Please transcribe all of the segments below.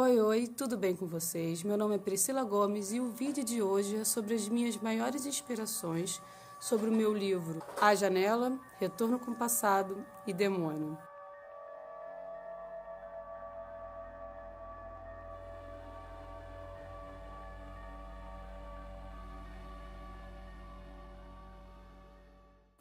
Oi, oi, tudo bem com vocês? Meu nome é Priscila Gomes e o vídeo de hoje é sobre as minhas maiores inspirações sobre o meu livro A Janela, Retorno com o Passado e Demônio.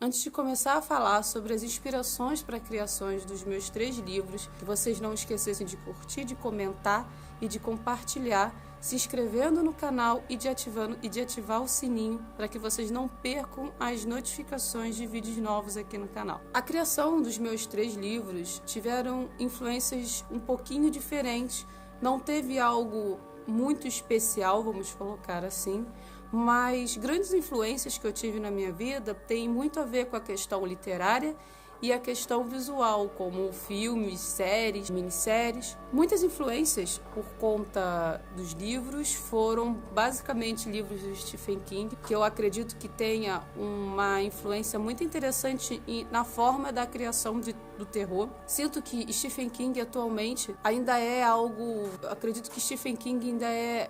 Antes de começar a falar sobre as inspirações para criações dos meus 3 livros, que vocês não esquecessem de curtir, de comentar e de compartilhar, se inscrevendo no canal e de ativar o sininho para que vocês não percam as notificações de vídeos novos aqui no canal. A criação dos meus 3 livros tiveram influências um pouquinho diferentes, não teve algo muito especial, vamos colocar assim, mas grandes influências que eu tive na minha vida têm muito a ver com a questão literária e a questão visual, como filmes, séries, minisséries. Muitas influências por conta dos livros foram basicamente livros do Stephen King, que eu acredito que tenha uma influência muito interessante na forma da criação do terror. Sinto que Stephen King atualmente ainda é algo... Acredito que Stephen King ainda é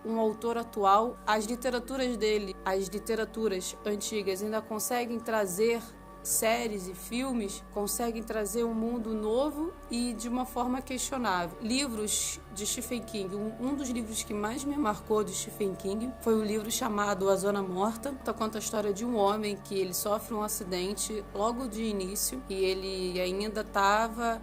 um autor atual. As literaturas dele, as literaturas antigas, ainda conseguem trazer séries e filmes, conseguem trazer um mundo novo e de uma forma questionável. Livros de Stephen King, um dos livros que mais me marcou de Stephen King foi um livro chamado A Zona Morta. Conta a história de um homem que ele sofre um acidente logo de início e ele ainda estava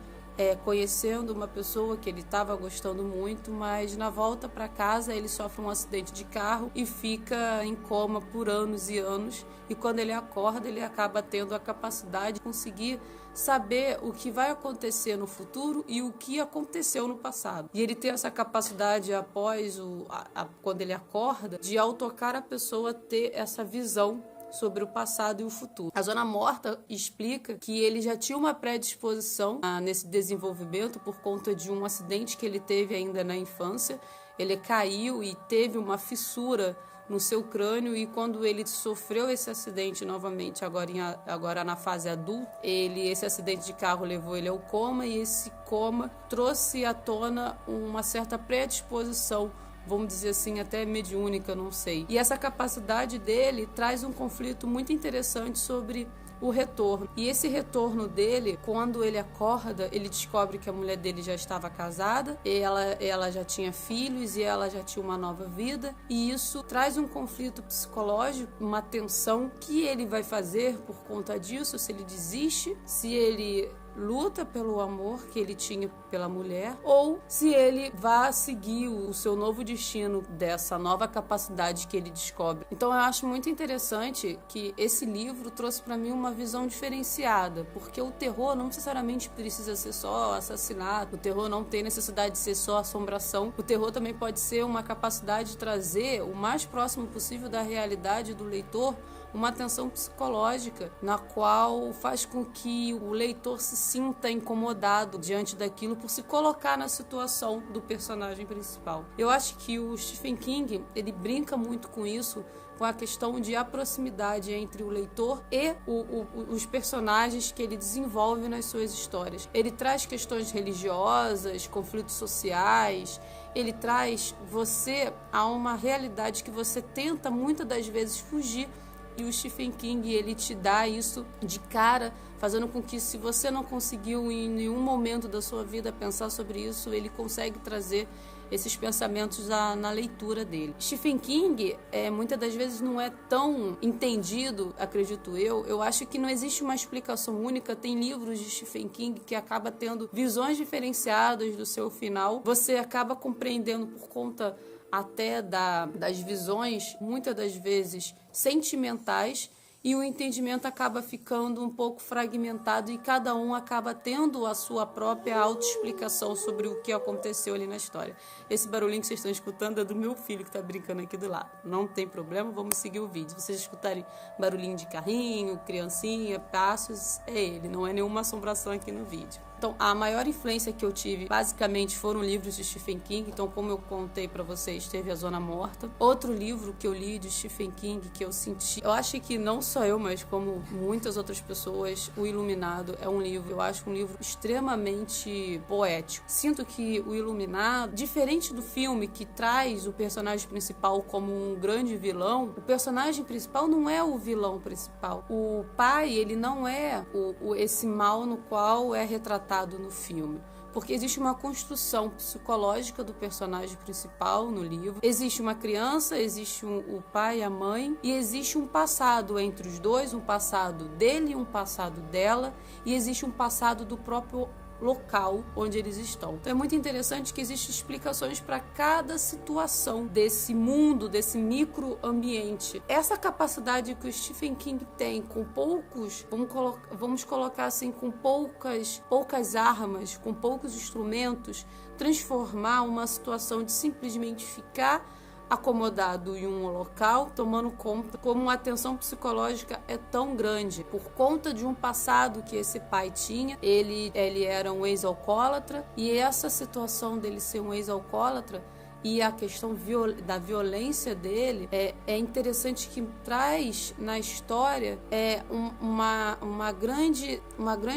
conhecendo uma pessoa que ele estava gostando muito, mas na volta para casa ele sofre um acidente de carro e fica em coma por anos e anos, e quando ele acorda ele acaba tendo a capacidade de conseguir saber o que vai acontecer no futuro e o que aconteceu no passado. E ele tem essa capacidade após quando ele acorda, de ao tocar a pessoa ter essa visão sobre o passado e o futuro. A Zona Morta explica que ele já tinha uma predisposição nesse desenvolvimento por conta de um acidente que ele teve ainda na infância. Ele caiu e teve uma fissura no seu crânio, e quando ele sofreu esse acidente novamente, agora na fase adulta, esse acidente de carro levou ele ao coma, e esse coma trouxe à tona uma certa predisposição, vamos dizer assim, até mediúnica, não sei. E essa capacidade dele traz um conflito muito interessante sobre o retorno. E esse retorno dele, quando ele acorda, ele descobre que a mulher dele já estava casada, ela já tinha filhos e ela já tinha uma nova vida. E isso traz um conflito psicológico, uma tensão. Que ele vai fazer por conta disso? Se ele desiste, se ele luta pelo amor que ele tinha pela mulher, ou se ele vai seguir o seu novo destino dessa nova capacidade que ele descobre. Então eu acho muito interessante que esse livro trouxe para mim uma visão diferenciada, porque o terror não necessariamente precisa ser só assassinato, o terror não tem necessidade de ser só assombração, o terror também pode ser uma capacidade de trazer o mais próximo possível da realidade do leitor uma tensão psicológica, na qual faz com que o leitor se sinta incomodado diante daquilo por se colocar na situação do personagem principal. Eu acho que o Stephen King, ele brinca muito com isso, com a questão de a proximidade entre o leitor e os personagens que ele desenvolve nas suas histórias. Ele traz questões religiosas, conflitos sociais, ele traz você a uma realidade que você tenta muitas das vezes fugir. E o Stephen King, ele te dá isso de cara, fazendo com que, se você não conseguiu em nenhum momento da sua vida pensar sobre isso, ele consegue trazer esses pensamentos na leitura dele. Stephen King, muitas das vezes não é tão entendido, acredito eu. Eu acho que não existe uma explicação única. Tem livros de Stephen King que acaba tendo visões diferenciadas do seu final. Você acaba compreendendo por conta até das visões, muitas das vezes sentimentais, e o entendimento acaba ficando um pouco fragmentado e cada um acaba tendo a sua própria autoexplicação sobre o que aconteceu ali na história. Esse barulhinho que vocês estão escutando é do meu filho que está brincando aqui do lado. Não tem problema, vamos seguir o vídeo. Se vocês escutarem barulhinho de carrinho, criancinha, passos, é ele, não é nenhuma assombração aqui no vídeo. Então, a maior influência que eu tive, basicamente, foram livros de Stephen King. Então, como eu contei para vocês, teve A Zona Morta. Outro livro que eu li de Stephen King, que eu senti... Eu acho que não só eu, mas como muitas outras pessoas, O Iluminado é um livro, eu acho um livro extremamente poético. Sinto que O Iluminado, diferente do filme que traz o personagem principal como um grande vilão, o personagem principal não é o vilão principal. O pai, ele não é esse mal no qual é retratado no filme. Porque existe uma construção psicológica do personagem principal no livro. Existe uma criança, existe o pai e a mãe, e existe um passado entre os dois, um passado dele e um passado dela, e existe um passado do próprio local onde eles estão. Então é muito interessante que existem explicações para cada situação desse mundo, desse microambiente. Essa capacidade que o Stephen King tem com poucos, vamos colocar assim, com poucas armas, com poucos instrumentos, transformar uma situação de simplesmente ficar acomodado em um local, tomando conta, como a tensão psicológica é tão grande, por conta de um passado que esse pai tinha. Ele era um ex-alcoólatra, e essa situação dele ser um ex-alcoólatra e a questão da violência dele é interessante, que traz na história uma grande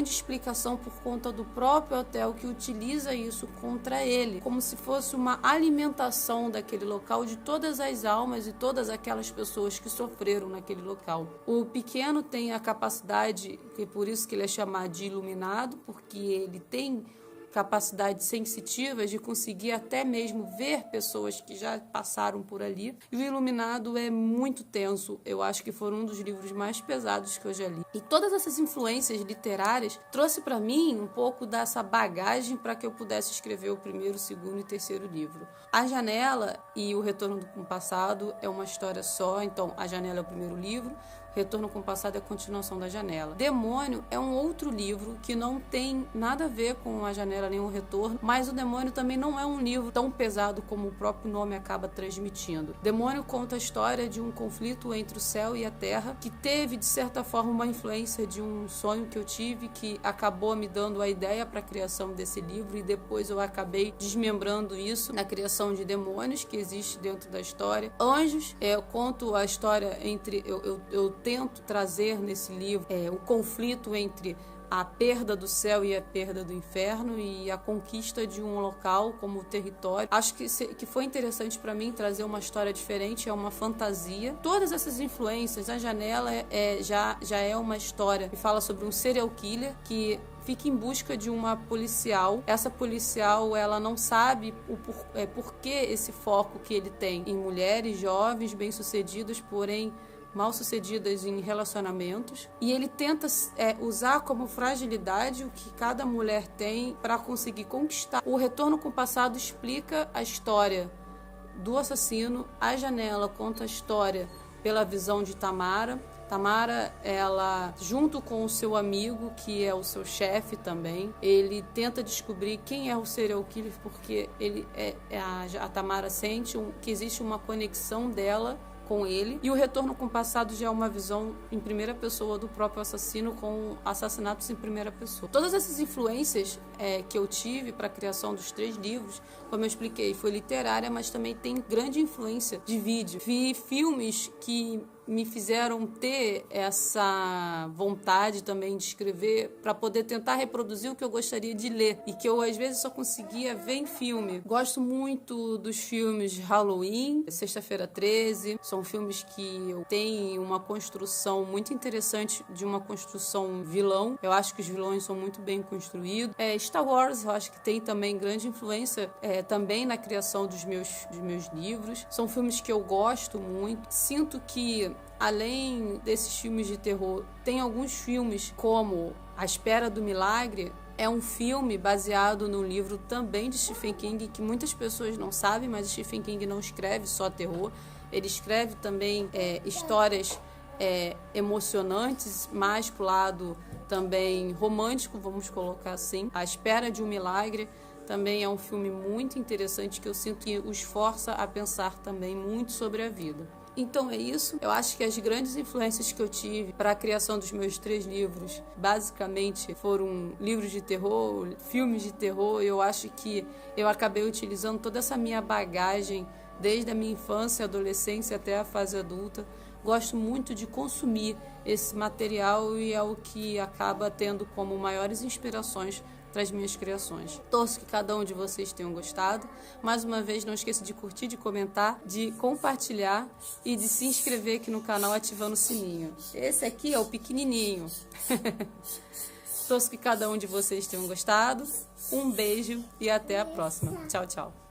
explicação por conta do próprio hotel, que utiliza isso contra ele, como se fosse uma alimentação daquele local, de todas as almas e todas aquelas pessoas que sofreram naquele local. O pequeno tem a capacidade, e por isso que ele é chamado de iluminado, porque ele tem capacidades sensitivas de conseguir até mesmo ver pessoas que já passaram por ali. E o Iluminado é muito tenso. Eu acho que foi um dos livros mais pesados que eu já li. E todas essas influências literárias trouxe para mim um pouco dessa bagagem para que eu pudesse escrever o primeiro, segundo e terceiro livro. A Janela e O Retorno com o Passado é uma história só. Então, A Janela é o primeiro livro, Retorno com o Passado é a continuação da Janela. Demônio é um outro livro que não tem nada a ver com A Janela nem O Retorno, mas o Demônio também não é um livro tão pesado como o próprio nome acaba transmitindo. Demônio conta a história de um conflito entre o céu e a terra, que teve, de certa forma, uma influência de um sonho que eu tive, que acabou me dando a ideia para a criação desse livro, e depois eu acabei desmembrando isso na criação de demônios que existe dentro da história. Anjos, eu conto a história entre... Eu tento trazer nesse livro o conflito entre a perda do céu e a perda do inferno, e a conquista de um local como território. Acho que foi interessante para mim trazer uma história diferente, é uma fantasia. Todas essas influências, A Janela já é uma história que fala sobre um serial killer que fica em busca de uma policial. Essa policial, ela não sabe por que esse foco que ele tem em mulheres jovens, bem-sucedidas, porém mal-sucedidas em relacionamentos, e ele tenta usar como fragilidade o que cada mulher tem para conseguir conquistar. O Retorno com o Passado explica a história do assassino. A Janela conta a história pela visão de Tamara. Tamara, ela, junto com o seu amigo, que é o seu chefe também, ele tenta descobrir quem é o serial killer, porque a Tamara sente que existe uma conexão dela com ele. E O Retorno com o Passado já é uma visão em primeira pessoa do próprio assassino, com assassinatos em primeira pessoa. Todas essas influências que eu tive para a criação dos 3 livros, como eu expliquei, foi literária, mas também tem grande influência de vídeo. Vi filmes que me fizeram ter essa vontade também de escrever, para poder tentar reproduzir o que eu gostaria de ler e que eu às vezes só conseguia ver em filme. Gosto muito dos filmes de Halloween, Sexta-feira 13, são filmes que eu tenho uma construção muito interessante, de uma construção vilão. Eu acho que os vilões são muito bem construídos. Star Wars, eu acho que tem também grande influência também na criação dos meus livros. São filmes que eu gosto muito. Sinto que, além desses filmes de terror, tem alguns filmes como A Espera do Milagre. É um filme baseado no livro também de Stephen King, que muitas pessoas não sabem, mas Stephen King não escreve só terror. Ele escreve também histórias emocionantes, mais pro lado também romântico, vamos colocar assim. A Espera de um Milagre também é um filme muito interessante, que eu sinto que os força a pensar também muito sobre a vida. Então é isso. Eu acho que as grandes influências que eu tive para a criação dos meus 3 livros, basicamente foram livros de terror, filmes de terror. Eu acho que eu acabei utilizando toda essa minha bagagem desde a minha infância, adolescência até a fase adulta. Gosto muito de consumir esse material e é o que acaba tendo como maiores inspirações para as minhas criações. Torço que cada um de vocês tenham gostado. Mais uma vez, não esqueça de curtir, de comentar, de compartilhar e de se inscrever aqui no canal ativando o sininho. Esse aqui é o pequenininho. Torço que cada um de vocês tenham gostado. Um beijo e até a próxima. Tchau, tchau.